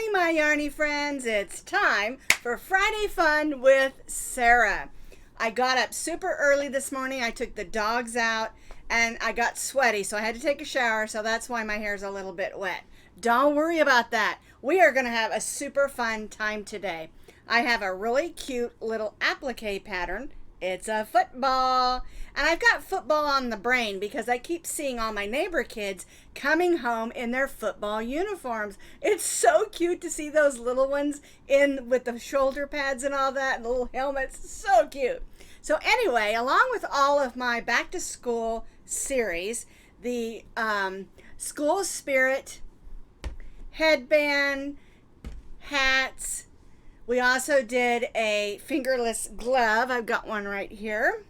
morning, my yarny friends. It's time for Friday Fun with Sarah. I got up super early this morning. I took the dogs out and I got sweaty, so I had to take a shower, so that's why my hair's a little bit wet. Don't worry about that. We are going to have a super fun time today. I have a really cute little applique pattern. It's a football. And I've got football on the brain because I keep seeing all my neighbor kids coming home in their football uniforms. It's so cute to see those little ones in with the shoulder pads and all that and the little helmets. So cute. So anyway, along with all of my back to school series, the school spirit, headband, hats. We also did a fingerless glove. I've got one right here.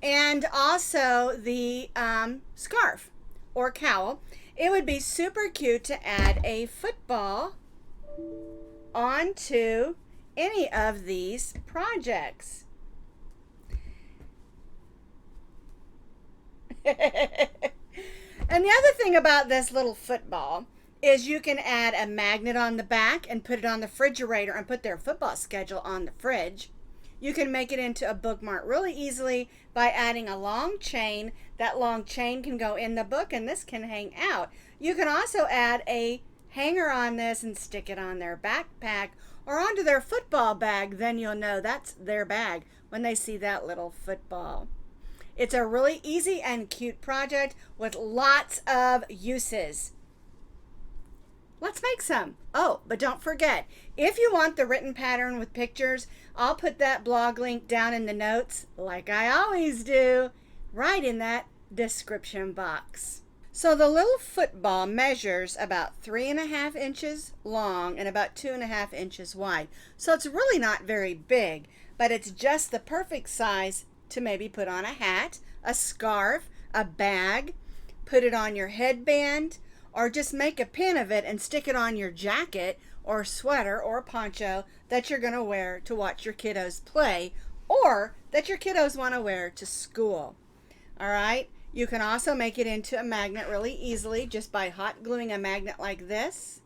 And also the scarf or cowl. It would be super cute to add a football onto any of these projects. And the other thing about this little football is you can add a magnet on the back and put it on the refrigerator and put their football schedule on the fridge. You can make it into a bookmark really easily by adding a long chain. That long chain can go in the book and this can hang out. You can also add a hanger on this and stick it on their backpack or onto their football bag. Then you'll know that's their bag when they see that little football. It's a really easy and cute project with lots of uses. Let's make some. Oh, but don't forget, if you want the written pattern with pictures, I'll put that blog link down in the notes, like I always do, right in that description box. So the little football measures about 3.5 inches long and about 2.5 inches wide. So it's really not very big, but it's just the perfect size to maybe put on a hat, a scarf, a bag, put it on your headband, or just make a pin of it and stick it on your jacket or sweater or poncho that you're going to wear to watch your kiddos play or that your kiddos want to wear to school. All right, you can also make it into a magnet really easily just by hot gluing a magnet like this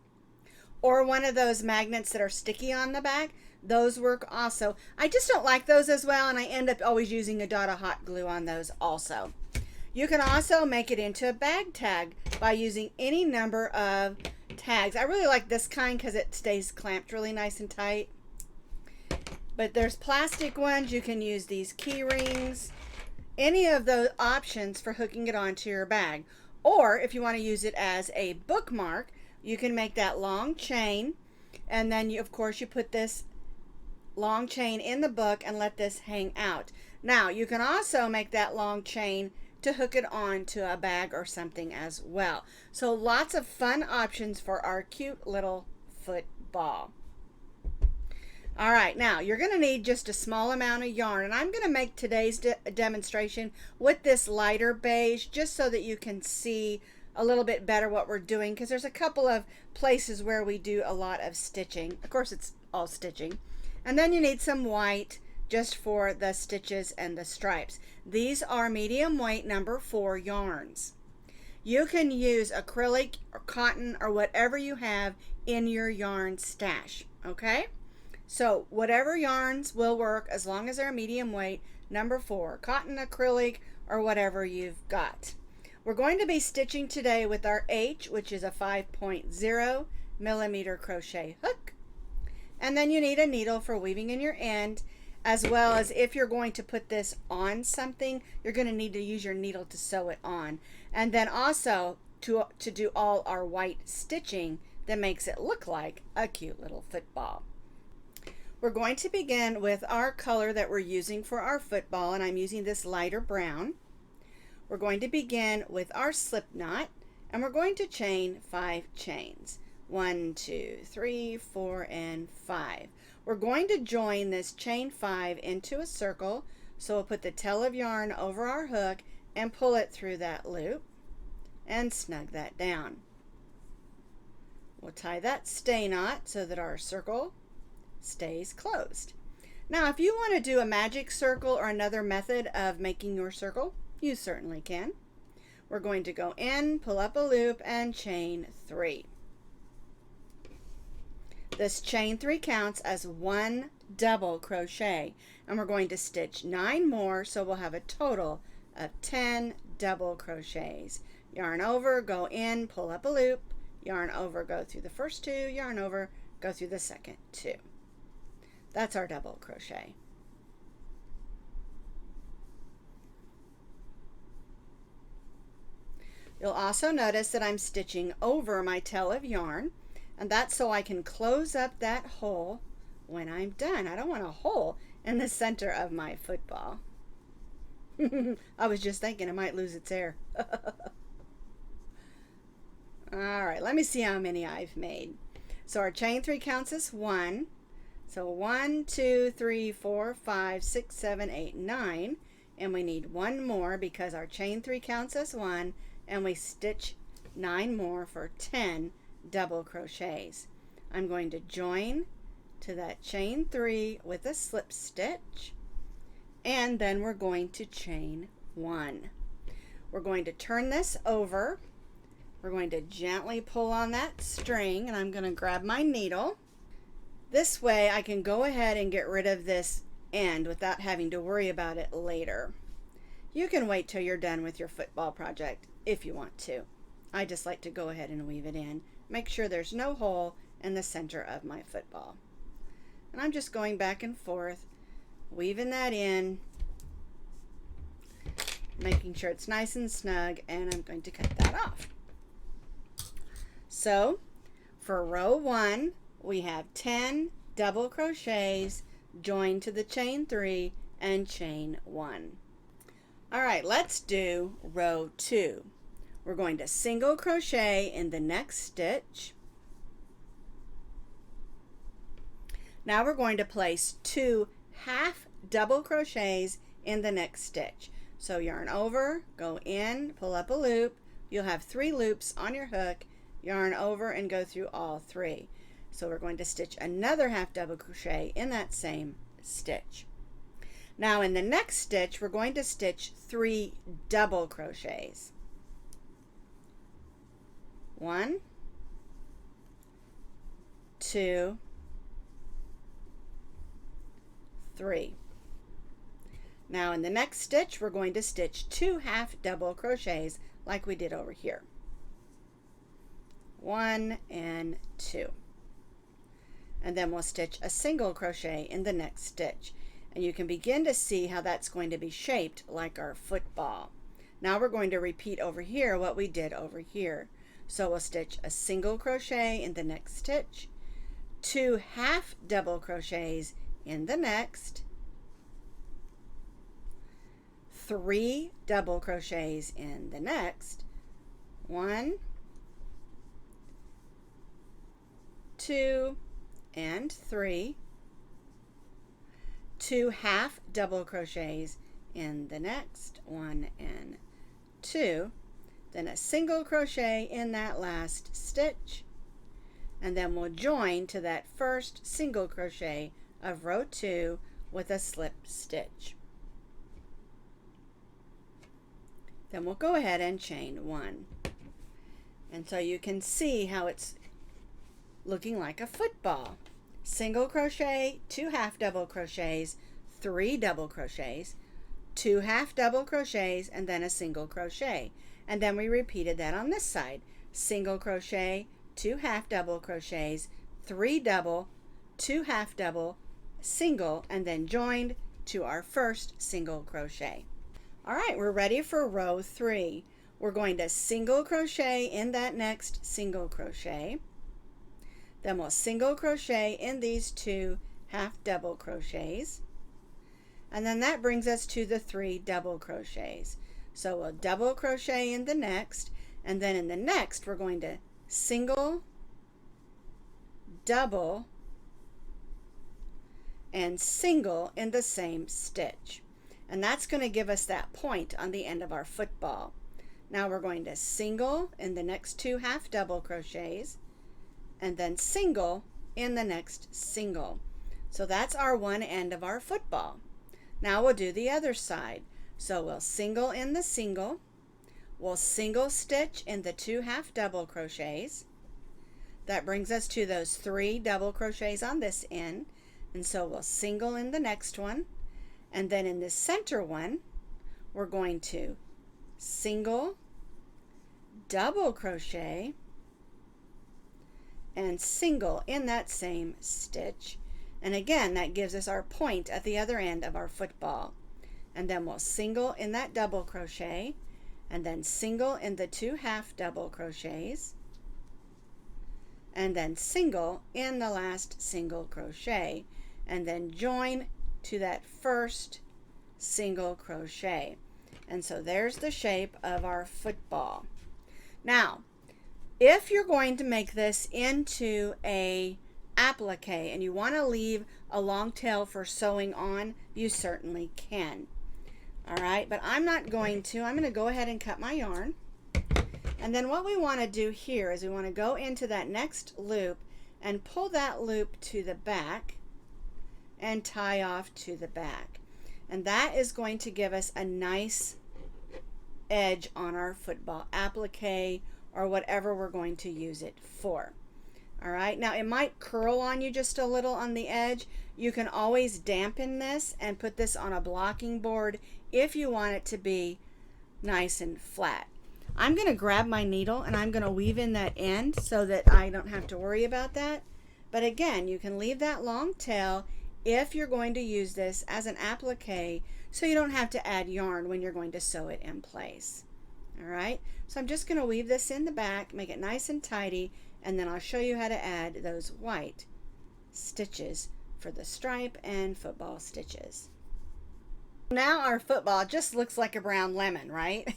or one of those magnets that are sticky on the back. Those work also. I just don't like those as well, and I end up always using a dot of hot glue on those also. You can also make it into a bag tag by using any number of tags. I really like this kind because it stays clamped really nice and tight. But there's plastic ones. You can use these key rings. Any of those options for hooking it onto your bag. Or if you want to use it as a bookmark, you can make that long chain. And then, of course, you put this long chain in the book and let this hang out. Now, you can also make that long chain to hook it on to a bag or something as well. So lots of fun options for our cute little football. All right, now you're going to need just a small amount of yarn, and I'm going to make today's demonstration with this lighter beige just so that you can see a little bit better what we're doing, because there's a couple of places where we do a lot of stitching. Of course, it's all stitching. And then you need some white just for the stitches and the stripes. These are medium weight number 4 yarns. You can use acrylic or cotton or whatever you have in your yarn stash, okay? So whatever yarns will work as long as they're medium weight number 4, cotton, acrylic, or whatever you've got. We're going to be stitching today with our H, which is a 5.0 millimeter crochet hook. And then you need a needle for weaving in your end, as well as if you're going to put this on something, you're going to need to use your needle to sew it on. And then also to do all our white stitching that makes it look like a cute little football. We're going to begin with our color that we're using for our football, and I'm using this lighter brown. We're going to begin with our slip knot, and we're going to chain 5 chains. 1, 2, 3, 4, and 5. We're going to join this chain 5 into a circle, so we'll put the tail of yarn over our hook and pull it through that loop and snug that down. We'll tie that stay knot so that our circle stays closed. Now, if you want to do a magic circle or another method of making your circle, you certainly can. We're going to go in, pull up a loop, and chain 3. This chain 3 counts as 1 double crochet, and we're going to stitch 9 more, so we'll have a total of 10 double crochets. Yarn over, go in, pull up a loop, yarn over, go through the first 2, yarn over, go through the second 2. That's our double crochet. You'll also notice that I'm stitching over my tail of yarn, and that's so I can close up that hole when I'm done. I don't want a hole in the center of my football. I was just thinking it might lose its hair. All right, let me see how many I've made. So our chain 3 counts as 1. So 1, 2, 3, 4, 5, 6, 7, 8, 9. And we need 1 more because our chain 3 counts as 1. And we stitch 9 more for 10 double crochets. I'm going to join to that chain 3 with a slip stitch, and then we're going to chain 1. We're going to turn this over. We're going to gently pull on that string, and I'm going to grab my needle. This way I can go ahead and get rid of this end without having to worry about it later. You can wait till you're done with your football project if you want to. I just like to go ahead and weave it in. Make sure there's no hole in the center of my football. And I'm just going back and forth, weaving that in, making sure it's nice and snug, and I'm going to cut that off. So for row 1, we have 10 double crochets joined to the chain 3 and chain 1. All right, let's do row 2. We're going to single crochet in the next stitch. Now we're going to place 2 half double crochets in the next stitch. So yarn over, go in, pull up a loop. You'll have 3 loops on your hook. Yarn over and go through all 3. So we're going to stitch another half double crochet in that same stitch. Now in the next stitch, we're going to stitch 3 double crochets. 1, 2, 3. Now in the next stitch, we're going to stitch 2 half double crochets like we did over here. 1 and 2. And then we'll stitch a single crochet in the next stitch. And you can begin to see how that's going to be shaped like our football. Now we're going to repeat over here what we did over here. So we'll stitch a single crochet in the next stitch, 2 half double crochets in the next, 3 double crochets in the next, 1, 2, and 3, 2 half double crochets in the next, 1 and 2, then a single crochet in that last stitch, and then we'll join to that first single crochet of row 2 with a slip stitch. Then we'll go ahead and chain 1. And so you can see how it's looking like a football. Single crochet, 2 half double crochets, 3 double crochets, 2 half double crochets, and then a single crochet. And then we repeated that on this side. Single crochet, 2 half double crochets, 3 double, 2 half double, single, and then joined to our first single crochet. All right, we're ready for row 3. We're going to single crochet in that next single crochet. Then we'll single crochet in these 2 half double crochets. And then that brings us to the 3 double crochets. So we'll double crochet in the next, and then in the next we're going to single, double, and single in the same stitch. And that's going to give us that point on the end of our football. Now we're going to single in the next 2 half double crochets, and then single in the next single. So that's our one end of our football. Now we'll do the other side. So we'll single in the single, we'll single stitch in the 2 half double crochets, That brings us to those 3 double crochets on this end. And so we'll single in the next one. And then in the center one, we're going to single, double crochet, and single in that same stitch. And again, that gives us our point at the other end of our football. And then we'll single in that double crochet, and then single in the 2 half double crochets, and then single in the last single crochet, and then join to that first single crochet. And so there's the shape of our football. Now, if you're going to make this into a applique and you want to leave a long tail for sewing on, you certainly can. All right, but I'm not going to. I'm going to go ahead and cut my yarn. And then what we want to do here is we want to go into that next loop and pull that loop to the back and tie off to the back. And that is going to give us a nice edge on our football applique or whatever we're going to use it for. All right, now it might curl on you just a little on the edge. You can always dampen this and put this on a blocking board if you want it to be nice and flat. I'm going to grab my needle and I'm going to weave in that end so that I don't have to worry about that. But again, you can leave that long tail if you're going to use this as an applique so you don't have to add yarn when you're going to sew it in place. All right, so I'm just going to weave this in the back, make it nice and tidy, and then I'll show you how to add those white stitches for the stripe and football stitches. Now our football just looks like a brown lemon, right?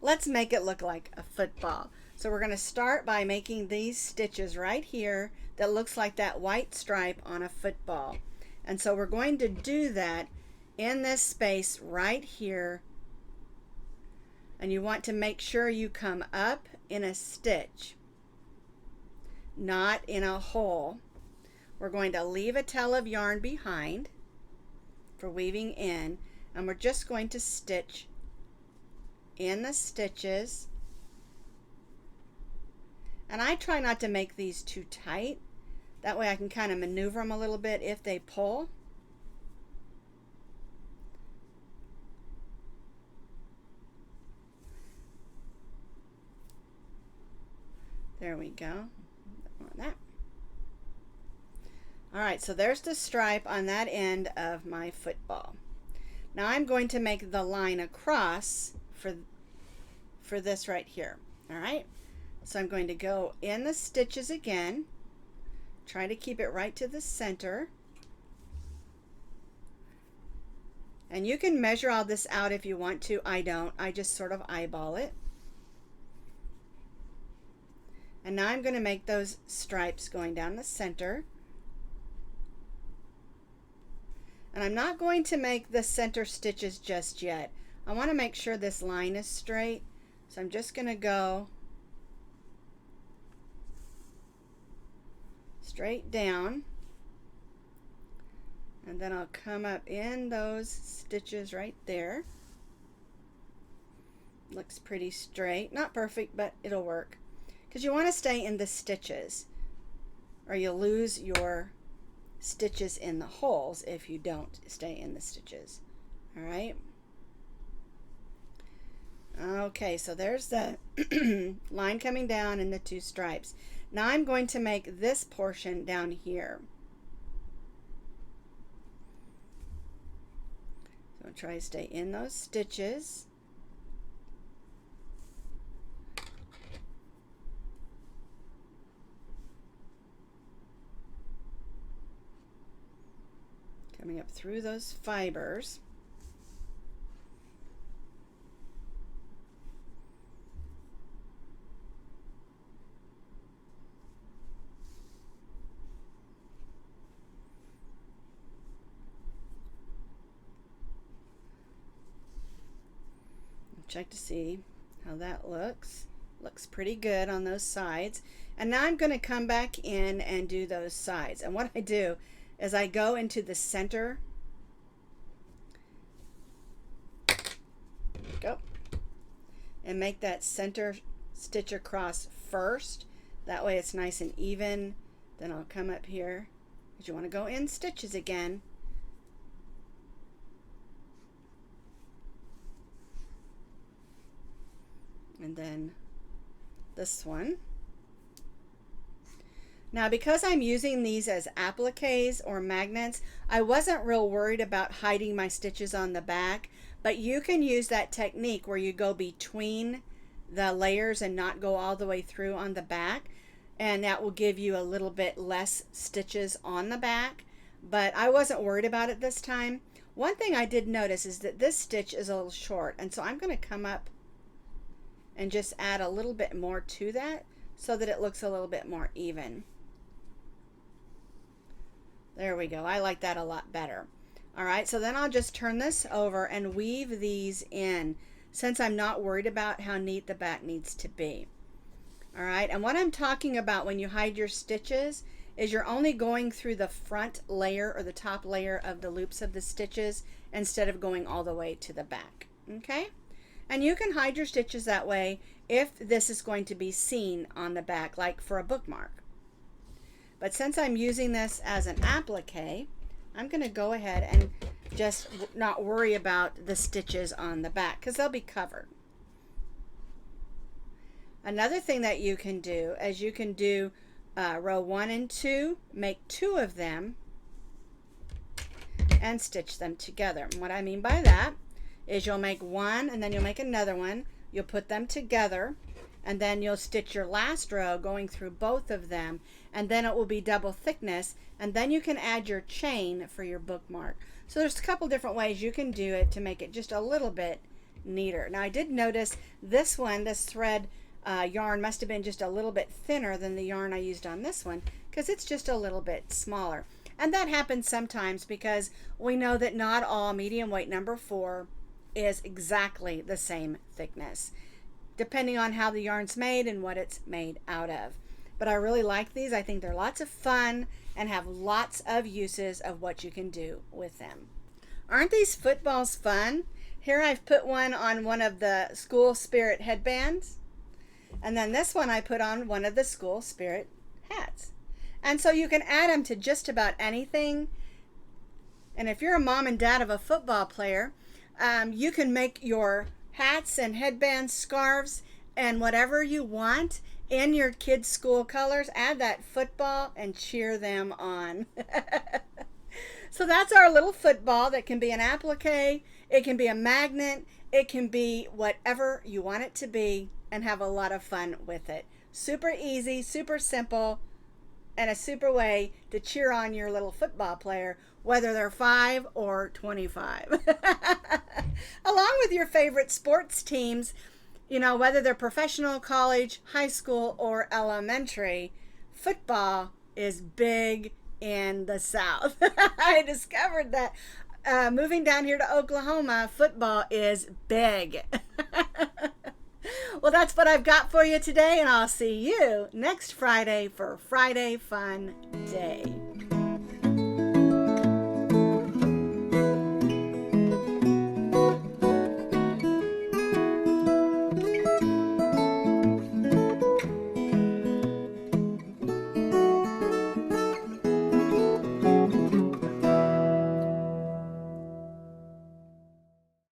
Let's make it look like a football. So we're going to start by making these stitches right here that looks like that white stripe on a football. And so we're going to do that in this space right here. And you want to make sure you come up in a stitch, not in a hole. We're going to leave a tail of yarn behind for weaving in, and we're just going to stitch in the stitches. And I try not to make these too tight. That way I can kind of maneuver them a little bit if they pull. There we go. Want that. All right, so there's the stripe on that end of my football. Now I'm going to make the line across for this right here. All right, so I'm going to go in the stitches again, try to keep it right to the center. And you can measure all this out if you want to. I don't. I just sort of eyeball it. And now I'm going to make those stripes going down the center. And I'm not going to make the center stitches just yet. I want to make sure this line is straight. So I'm just going to go straight down. And then I'll come up in those stitches right there. Looks pretty straight. Not perfect, but it'll work. Because you want to stay in the stitches, or you'll lose your stitches in the holes if you don't stay in the stitches. All right. Okay, so there's the line coming down and the 2 stripes. Now I'm going to make this portion down here. So I'll try to stay in those stitches. Coming up through those fibers. Check to see how that looks. Looks pretty good on those sides. And now I'm going to come back in and do those sides. And what I do is I go into the center. Go. And make that center stitch across first. That way it's nice and even. Then I'll come up here, because you want to go in stitches again. And then this one. Now, because I'm using these as appliques or magnets, I wasn't real worried about hiding my stitches on the back, but you can use that technique where you go between the layers and not go all the way through on the back, and that will give you a little bit less stitches on the back, but I wasn't worried about it this time. One thing I did notice is that this stitch is a little short, and so I'm going to come up and just add a little bit more to that so that it looks a little bit more even. There we go. I like that a lot better. All right, so then I'll just turn this over and weave these in, since I'm not worried about how neat the back needs to be. All right, and what I'm talking about when you hide your stitches is you're only going through the front layer or the top layer of the loops of the stitches instead of going all the way to the back. Okay, and you can hide your stitches that way if this is going to be seen on the back, like for a bookmark. But since I'm using this as an applique, I'm going to go ahead and just not worry about the stitches on the back because they'll be covered. Another thing that you can do is you can do row 1 and 2, make 2 of them and stitch them together. And what I mean by that is you'll make one and then you'll make another one, you'll put them together, and then you'll stitch your last row going through both of them, and then it will be double thickness, and then you can add your chain for your bookmark. So there's a couple different ways you can do it to make it just a little bit neater. Now I did notice this one, this thread yarn must have been just a little bit thinner than the yarn I used on this one because it's just a little bit smaller. And that happens sometimes because we know that not all medium weight number 4 is exactly the same thickness, depending on how the yarn's made and what it's made out of. But I really like these. I think they're lots of fun and have lots of uses of what you can do with them. Aren't these footballs fun? Here I've put one on one of the school spirit headbands, and then this one I put on one of the school spirit hats. And so you can add them to just about anything. And if you're a mom and dad of a football player, you can make your hats and headbands, scarves, and whatever you want in your kids' school colors. Add that football and cheer them on. So that's our little football that can be an applique, it can be a magnet, it can be whatever you want it to be, and have a lot of fun with it. Super easy, super simple, and a super way to cheer on your little football player, whether they're 5 or 25. Along with your favorite sports teams, you know, whether they're professional, college, high school, or elementary, football is big in the South. I discovered that moving down here to Oklahoma, football is big. Well, that's what I've got for you today, and I'll see you next Friday for Friday Fun Day.